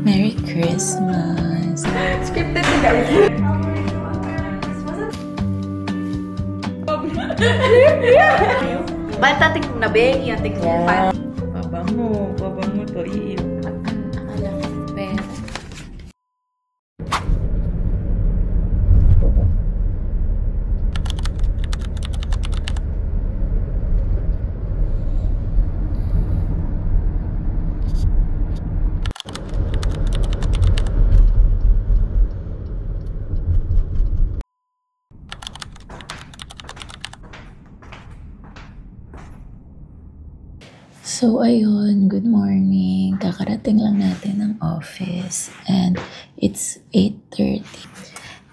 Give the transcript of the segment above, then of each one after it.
Merry Christmas! Scripted na guys! Ba't ating nabeng yan? Ating pan. Babango to. Akala ko, pera. So, ayun, good morning. Kakarating lang natin ng office and it's 8:30.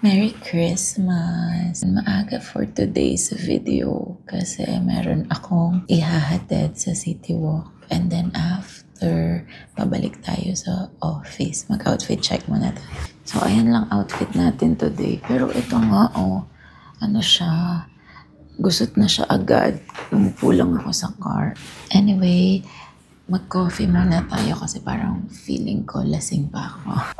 Merry Christmas! Maaga for today's video kasi meron akong ihahatid sa City Walk and then after, pabalik tayo sa office. Mag-outfit check muna tayo. So, ayan lang outfit natin today. Pero ito nga, ano siya, gusot na siya agad. Umupo lang ako sa car. Anyway, mag-coffee muna tayo kasi parang feeling ko lasing pa ako.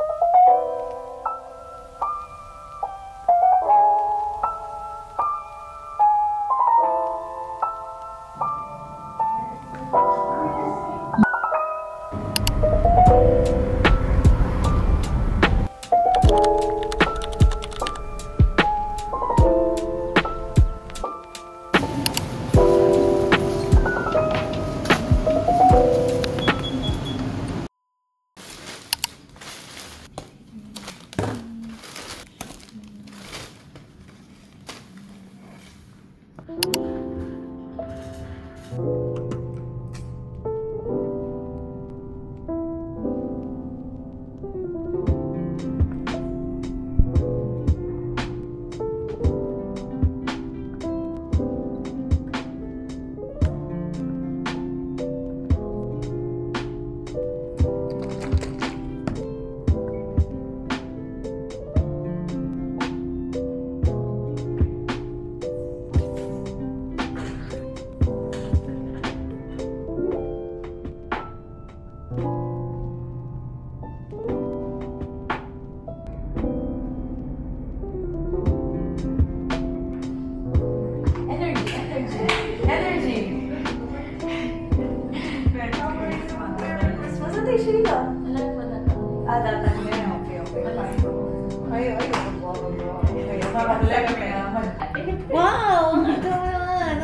Wow!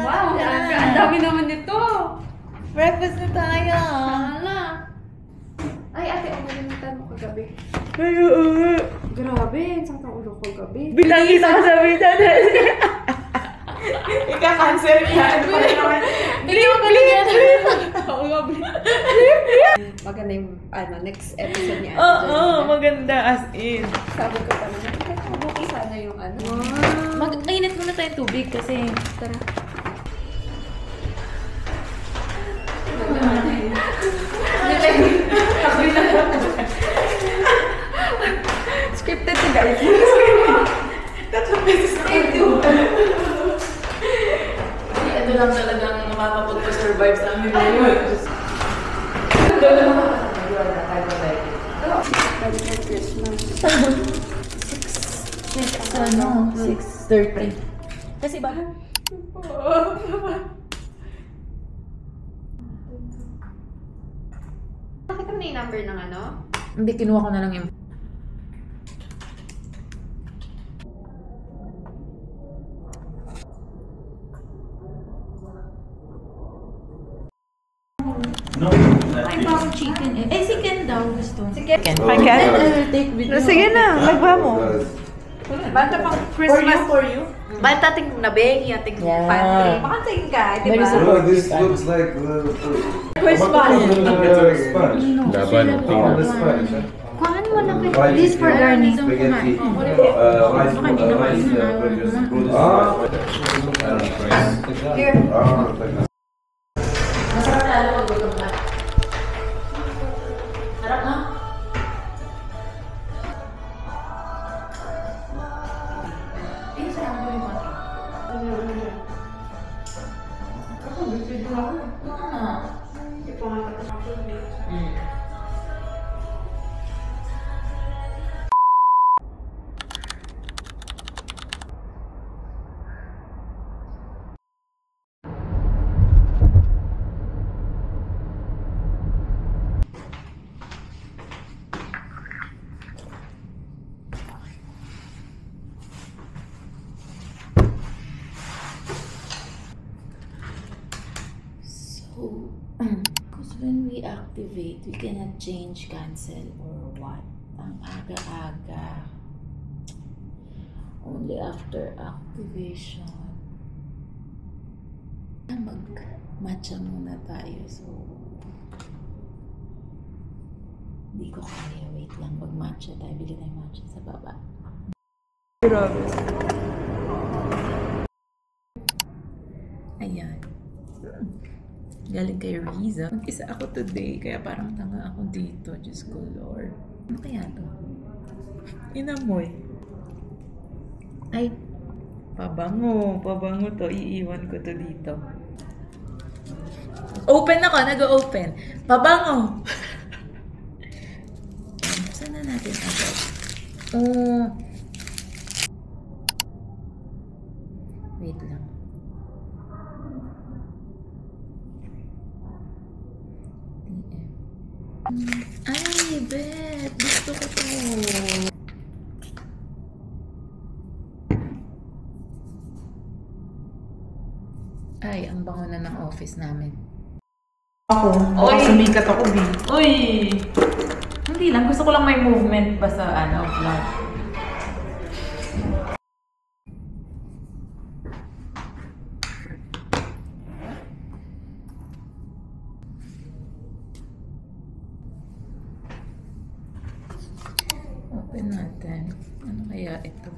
Wow! Ang dami naman nito! Breakfast na tayo! Hala! Ay, ate, ang nalimutan mo kagabi. Ay, oo. Grabe, ang sakit ang ulo ko kagabi. Bilang kita ka sa vida natin. Ika-cancel yan. Blip! Oo nga, blip. Maganda yung next episode niya. Oo, maganda as in. Sabi ko pa naman, mabuti sana yung ano. Mag-init muna tayong tubig kasi. Tara. Scripted to guys. Tatlong beses na ito. Ito lang talagang makakapag-survive sa amin ngayon. Ano? 6:30. Kasi ba? Nakita mo na yung number ng ano? Hindi, kinuha ko na lang yung... No. Ay, parang chicken eh. Eh, si Ken daw gusto. Si Ken. Ken. Hi, Ken. Take video. Sige na, magba mo. Banta pang Christmas. For you. Banta ting nabeng, ating pantry. Makanting ka, di ba? No, this looks like Christmas. sponge. Laban. Oh, the sponge. Kuhaan mo lang kayo. This for garnish. Spaghetti. Rice produce. Here. Masarap lalo pag gutom ka. Sarap na? Eh, sarap mo yung mati. Ako, bibig mo ako. activate. We cannot change, cancel, or what. Ang aga-aga. Only after activation. Mag-matcha muna tayo. So, hindi ko kaya. Wait lang. Mag-matcha tayo. Bili tayo matcha sa baba. Grabe. Ayan. Galing kay Riza. Mag-isa ako today, kaya parang tanga ako dito. Diyos ko, Lord. Ano kaya to? Inamoy. Ay, pabango. Pabango to. Iiwan ko to dito. Open ako. Nag-open. Pabango. Saan na natin agad? Wait lang. Ay, bet! Gusto ko to. Ay, ang bango na ng office namin. Ako, sumikat ako, B. Uy! Hindi lang. Gusto ko lang may movement pa sa vlog. Open natin. Ano kaya ito?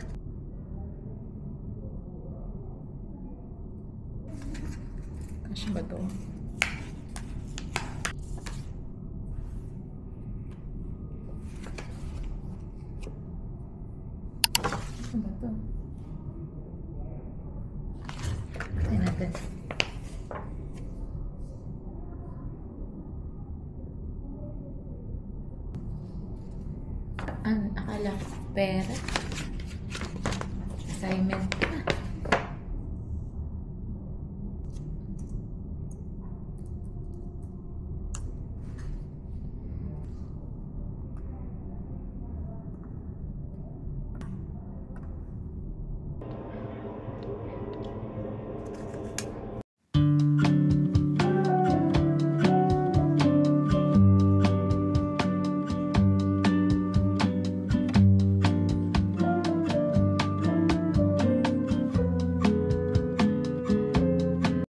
Kasya ba ito? Ano ba ito? Patay natin. Akala ko pera. Assignment.